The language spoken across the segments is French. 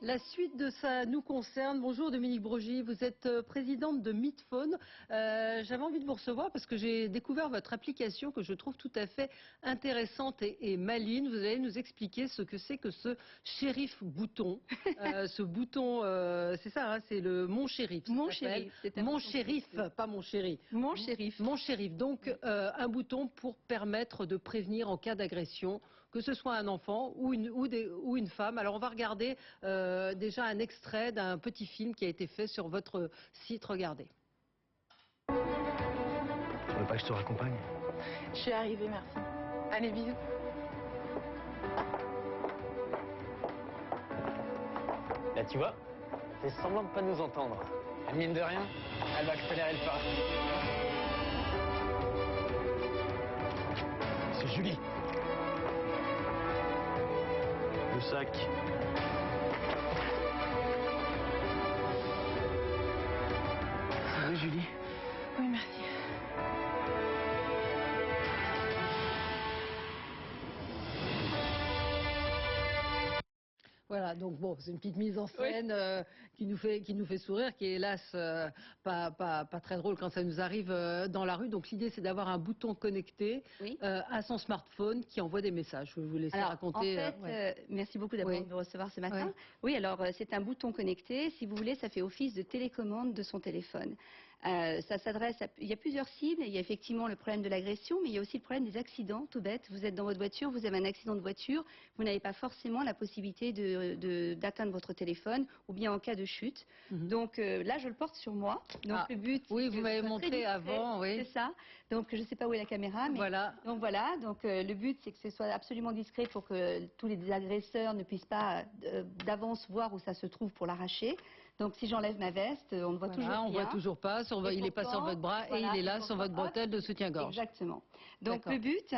La suite de ça nous concerne. Bonjour Dominique Brogy, vous êtes présidente de Midphone. J'avais envie de vous recevoir parce que j'ai découvert votre application que je trouve tout à fait intéressante et maligne. Vous allez nous expliquer ce que c'est que ce shérif bouton. Ce bouton, c'est ça, hein, c'est le Mon Shérif. Mon Shérif, c'est un Mon bouton Shérif, connecté. pas Mon Chéri. Mon Shérif. Mon Shérif. Donc un bouton pour permettre de prévenir en cas d'agression, que ce soit un enfant ou une femme. Alors on va regarder déjà un extrait d'un petit film qui a été fait sur votre site. Regardez. Tu veux pas que je te raccompagne? Je suis arrivée, merci. Allez, bisous. Là, tu vois, elle fait semblant de pas nous entendre. Et mine de rien, elle va accélérer le pas. C'est Julie. Le sac. Oui, Julie. Oui, merci. Voilà, donc bon, c'est une petite mise en scène qui nous fait sourire, qui est hélas pas très drôle quand ça nous arrive dans la rue. Donc l'idée, c'est d'avoir un bouton connecté à son smartphone qui envoie des messages. Je vais vous laisser raconter. En fait, merci beaucoup d'abord de me recevoir ce matin. Oui, alors c'est un bouton connecté. Si vous voulez, ça fait office de télécommande de son téléphone. Ça s'adresse à... Il y a plusieurs cibles. Il y a effectivement le problème de l'agression, mais il y a aussi le problème des accidents, tout bête. Vous êtes dans votre voiture, vous avez un accident de voiture, vous n'avez pas forcément la possibilité d'atteindre votre téléphone, ou bien en cas de chute. Donc là, je le porte sur moi. Donc le but... Oui, vous m'avez montré avant, oui. C'est ça. Donc je ne sais pas où est la caméra, mais... Voilà. Donc voilà, donc le but, c'est que ce soit absolument discret pour que tous les agresseurs ne puissent pas d'avance voir où ça se trouve pour l'arracher. Donc si j'enlève ma veste, on ne voit toujours rien. On ne voit toujours pas, il n'est pas sur votre bras et il est là sur votre bretelle de soutien-gorge. Exactement. Donc le but,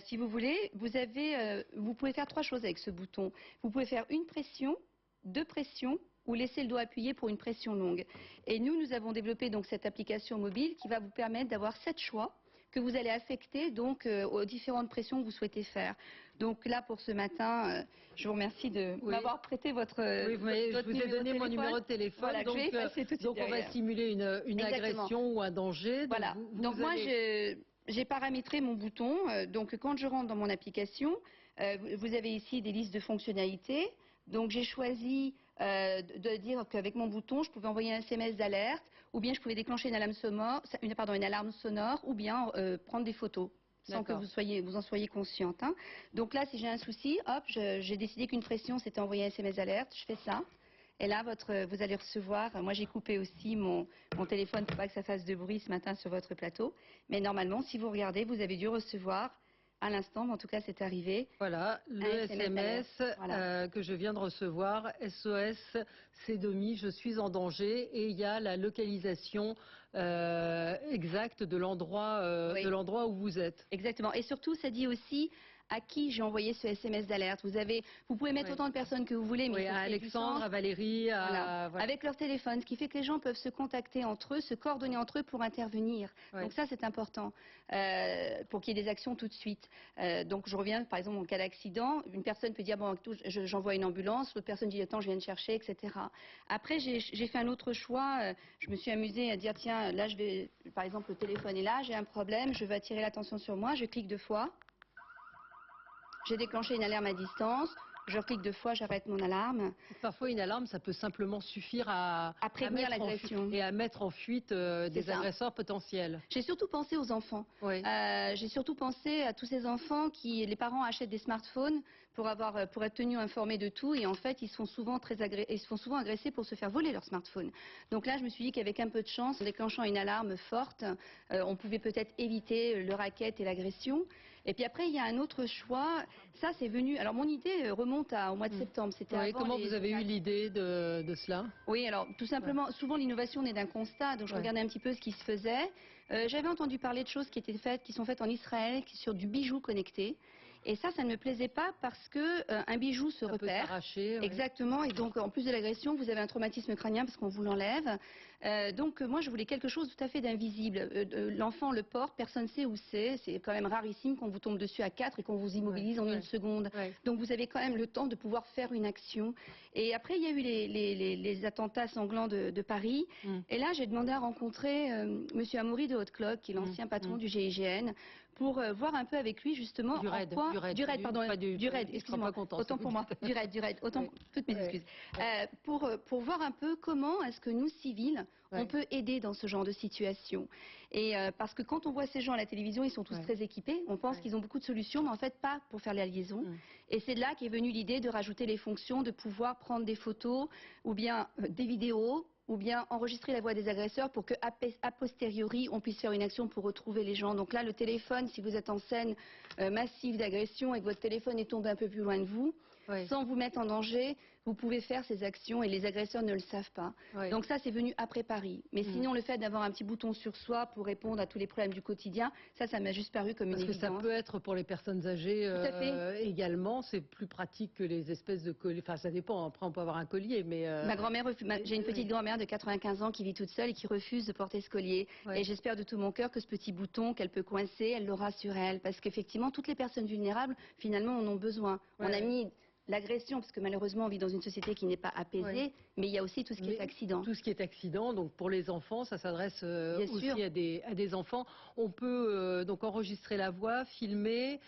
si vous voulez, vous pouvez faire trois choses avec ce bouton. Vous pouvez faire une pression, deux pressions, ou laisser le doigt appuyé pour une pression longue. Et nous avons développé donc cette application mobile qui va vous permettre d'avoir 7 choix que vous allez affecter donc aux différentes pressions que vous souhaitez faire. Donc là, pour ce matin, je vous remercie de m'avoir prêté votre je vous ai donné mon numéro de téléphone, voilà, donc on va simuler une agression ou un danger. Donc voilà. Donc moi, j'ai paramétré mon bouton. Donc quand je rentre dans mon application, vous avez ici des listes de fonctionnalités. Donc j'ai choisi de dire qu'avec mon bouton, je pouvais envoyer un SMS d'alerte, ou bien je pouvais déclencher une alarme sonore, ou bien prendre des photos, sans que vous en soyez consciente. Hein. Donc là, si j'ai un souci, hop, j'ai décidé qu'une pression, c'était envoyer un SMS d'alerte, je fais ça. Et là, vous allez recevoir, moi j'ai coupé aussi mon téléphone pour pas que ça fasse de bruit ce matin sur votre plateau. Mais normalement, si vous regardez, vous avez dû recevoir à l'instant, mais en tout cas c'est arrivé. Voilà, le SMS que je viens de recevoir, SOS, c'est Domi, je suis en danger, et il y a la localisation exacte de l'endroit où vous êtes. Exactement, et surtout ça dit aussi à qui j'ai envoyé ce SMS d'alerte. Vous pouvez mettre autant de personnes que vous voulez, mais à Alexandre, à Valérie, avec leur téléphone, ce qui fait que les gens peuvent se contacter entre eux, se coordonner entre eux pour intervenir. Donc ça, c'est important pour qu'il y ait des actions tout de suite. Donc je reviens, par exemple, en cas d'accident, une personne peut dire bon, j'envoie une ambulance, l'autre personne dit attends, je viens de chercher, etc. Après, j'ai fait un autre choix. Je me suis amusée à dire tiens, là, par exemple, le téléphone est là, j'ai un problème, je veux attirer l'attention sur moi, je clique 2 fois. J'ai déclenché une alarme à distance. Je clique 2 fois, j'arrête mon alarme. Parfois, une alarme, ça peut simplement suffire à prévenir l'agression et à mettre en fuite des agresseurs potentiels. J'ai surtout pensé aux enfants. J'ai surtout pensé à tous ces enfants les parents achètent des smartphones pour être tenus informés de tout, et en fait, ils se font souvent agressés pour se faire voler leur smartphone. Donc là, je me suis dit qu'avec un peu de chance, en déclenchant une alarme forte, on pouvait peut-être éviter le racket et l'agression. Et puis après, il y a un autre choix. Ça, c'est venu. Alors mon idée remonte au mois de septembre. Comment vous avez eu l'idée de cela? Oui, alors tout simplement, souvent l'innovation naît d'un constat, donc je regardais un petit peu ce qui se faisait. J'avais entendu parler de choses qui sont faites en Israël, sur du bijou connecté. Et ça ne me plaisait pas parce que un bijou se Ça peut repère. s'arracher, ouais. Exactement. Et donc, en plus de l'agression, vous avez un traumatisme crânien parce qu'on vous l'enlève. Donc, moi, je voulais quelque chose tout à fait d'invisible. L'enfant le porte, personne ne sait où c'est. C'est quand même rarissime qu'on vous tombe dessus à 4 et qu'on vous immobilise en une seconde. Ouais. Donc, vous avez quand même le temps de pouvoir faire une action. Et après, il y a eu les attentats sanglants de Paris. Et là, j'ai demandé à rencontrer Monsieur Amaury de Haute-Cloque, qui est l'ancien patron du GIGN, pour voir un peu avec lui justement Du RAID, du RAID, pardon, du RAID, excusez-moi, autant pour moi, du RAID, autant, toutes mes excuses, pour voir un peu comment est-ce que nous, civils, on peut aider dans ce genre de situation. Et parce que quand on voit ces gens à la télévision, ils sont tous très équipés, on pense qu'ils ont beaucoup de solutions, mais en fait pas pour faire la liaison. Et c'est de là qu'est venue l'idée de rajouter les fonctions, de pouvoir prendre des photos ou bien des vidéos, ou bien enregistrer la voix des agresseurs pour que, a posteriori, on puisse faire une action pour retrouver les gens. Donc là, le téléphone, si vous êtes en scène massive d'agression et que votre téléphone est tombé un peu plus loin de vous, sans vous mettre en danger, vous pouvez faire ces actions et les agresseurs ne le savent pas. Donc ça, c'est venu après Paris. Mais sinon, le fait d'avoir un petit bouton sur soi pour répondre à tous les problèmes du quotidien, ça m'a juste paru comme une évidence. Parce que ça peut être pour les personnes âgées également, c'est plus pratique que les espèces de colliers. Enfin, ça dépend, après on peut avoir un collier, mais... Ma grand-mère, j'ai une petite grand-mère de 95 ans qui vit toute seule et qui refuse de porter ce collier. Et j'espère de tout mon cœur que ce petit bouton qu'elle peut coincer, elle l'aura sur elle. Parce qu'effectivement, toutes les personnes vulnérables, finalement, en ont besoin. On a mis l'agression, parce que malheureusement on vit dans une société qui n'est pas apaisée, mais il y a aussi tout ce qui est accident. Tout ce qui est accident, donc pour les enfants, ça s'adresse aussi à des enfants. On peut donc enregistrer la voix, filmer,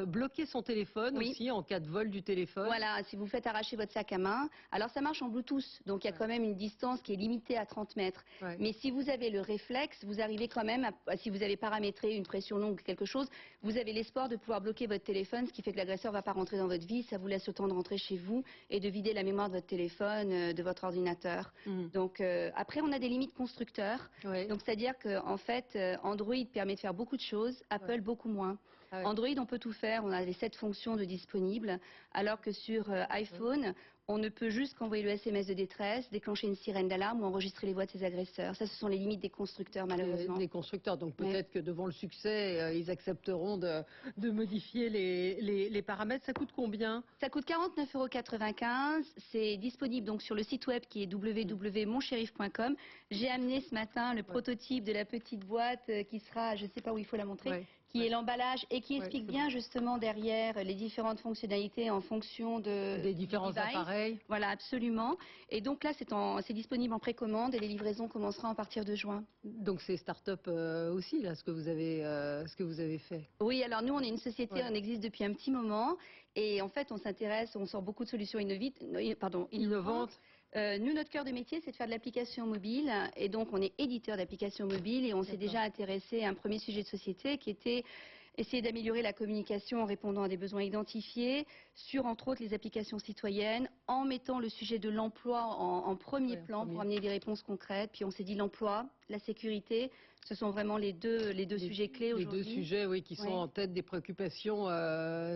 bloquer son téléphone aussi en cas de vol du téléphone. Voilà, si vous faites arracher votre sac à main, alors ça marche en Bluetooth, donc il y a quand même une distance qui est limitée à 30 mètres. Mais si vous avez le réflexe, vous arrivez quand même, si vous avez paramétré une pression longue ou quelque chose, vous avez l'espoir de pouvoir bloquer votre téléphone, ce qui fait que l'agresseur ne va pas rentrer dans votre vie, ça vous laisse le temps de rentrer chez vous et de vider la mémoire de votre téléphone, de votre ordinateur. Donc après, on a des limites constructeurs. Donc c'est-à-dire qu'en fait, Android permet de faire beaucoup de choses, Apple beaucoup moins. Android, on peut tout faire, on a les 7 fonctions de disponibles, alors que sur iPhone, on ne peut juste qu'envoyer le SMS de détresse, déclencher une sirène d'alarme ou enregistrer les voix de ses agresseurs. Ça, ce sont les limites des constructeurs, malheureusement. Des constructeurs, donc peut-être que devant le succès, ils accepteront de modifier les paramètres. Ça coûte combien? Ça coûte 49,95 €. C'est disponible donc sur le site web qui est www.monchérif.com. J'ai amené ce matin le prototype de la petite boîte qui sera, je ne sais pas où il faut la montrer, qui est l'emballage et qui explique bien justement derrière les différentes fonctionnalités en fonction des différents appareils. Voilà, absolument. Et donc là, c'est disponible en précommande et les livraisons commenceront à partir de juin. Donc c'est start-up aussi, là, ce que vous avez fait. Oui, alors nous, on est une société, on existe depuis un petit moment. Et en fait, on s'intéresse, on sort beaucoup de solutions innovantes. Nous, notre cœur de métier, c'est de faire de l'application mobile. Et donc, on est éditeur d'applications mobiles et on s'est déjà intéressé à un premier sujet de société qui était essayer d'améliorer la communication en répondant à des besoins identifiés sur, entre autres, les applications citoyennes, en mettant le sujet de l'emploi en premier plan pour amener des réponses concrètes. Puis on s'est dit l'emploi, la sécurité, ce sont vraiment les deux sujets clés aujourd'hui. Les deux sujets, qui sont en tête des préoccupations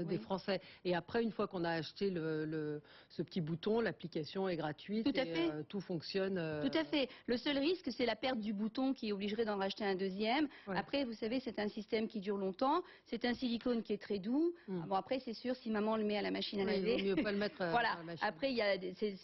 des Français. Et après, une fois qu'on a acheté ce petit bouton, l'application est gratuite. Tout à fait. Tout fonctionne. Tout à fait. Le seul risque, c'est la perte du bouton qui obligerait d'en racheter un deuxième. Après, vous savez, c'est un système qui dure longtemps. C'est un silicone qui est très doux. Bon, après, c'est sûr, si maman le met à la machine à laver. Il vaut mieux pas le mettre à la machine. Après,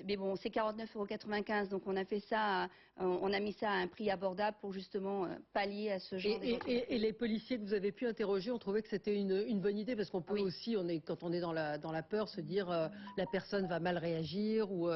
mais bon, c'est 49,95 €. Donc, on a fait ça, on a mis ça à un prix abordable pour justement pallier à ce genre et les policiers que vous avez pu interroger ont trouvé que c'était une bonne idée parce qu'on peut aussi, quand on est dans la peur, se dire la personne va mal réagir ou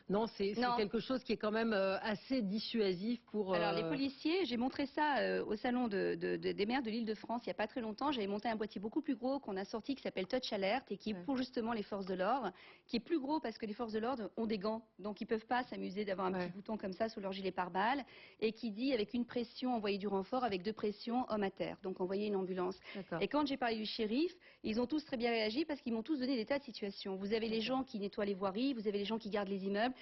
non, c'est quelque chose qui est quand même assez dissuasif pour. Alors les policiers, j'ai montré ça au salon des maires de l'Île-de-France il n'y a pas très longtemps. J'avais monté un boîtier beaucoup plus gros qu'on a sorti qui s'appelle Touch Alert et qui est pour justement les forces de l'ordre, qui est plus gros parce que les forces de l'ordre ont des gants, donc ils peuvent pas s'amuser d'avoir un petit bouton comme ça sous leur gilet pare-balles, et qui dit avec une pression envoyer du renfort, avec 2 pressions homme à terre, donc envoyer une ambulance. Et quand j'ai parlé du shérif, ils ont tous très bien réagi parce qu'ils m'ont tous donné des tas de situations. Vous avez les gens qui nettoient les voiries, vous avez les gens qui gardent les immeubles,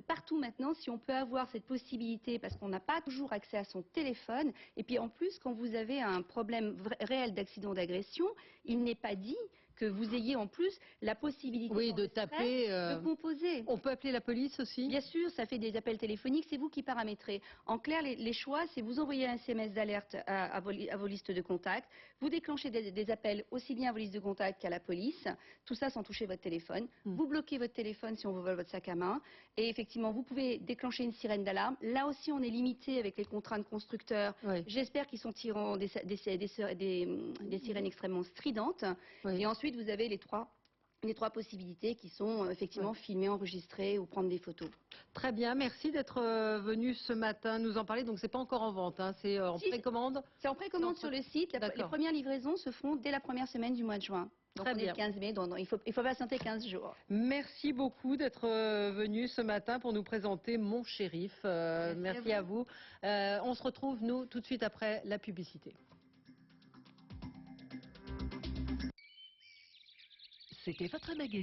partout maintenant, si on peut avoir cette possibilité, parce qu'on n'a pas toujours accès à son téléphone, et puis en plus, quand vous avez un problème réel d'accident d'agression, il n'est pas dit que vous ayez en plus la possibilité Oui, de d'enregistrer, taper. de composer. On peut appeler la police aussi? Bien sûr, ça fait des appels téléphoniques, c'est vous qui paramétrez. En clair, les choix, c'est vous envoyer un SMS d'alerte à vos listes de contacts, vous déclenchez des appels aussi bien à vos listes de contacts qu'à la police, tout ça sans toucher votre téléphone. Vous bloquez votre téléphone si on vous vole votre sac à main, et effectivement, vous pouvez déclencher une sirène d'alarme. Là aussi, on est limité avec les contraintes constructeurs. Oui. J'espère qu'ils sont tirant des sirènes extrêmement stridentes. Oui. Et ensuite, vous avez les trois possibilités qui sont effectivement filmer, enregistrer ou prendre des photos. Très bien, merci d'être venu ce matin nous en parler. Donc c'est pas encore en vente, hein, c'est en Si, précommande. C'est en précommande sur le site. Les D'accord. premières livraisons se font dès la première semaine du mois de juin. Donc Très on est bien. le 15 mai, donc il faut patienter 15 jours. Merci beaucoup d'être venu ce matin pour nous présenter Mon Shérif. Merci à vous. On se retrouve, nous, tout de suite après la publicité. C'était votre magazine.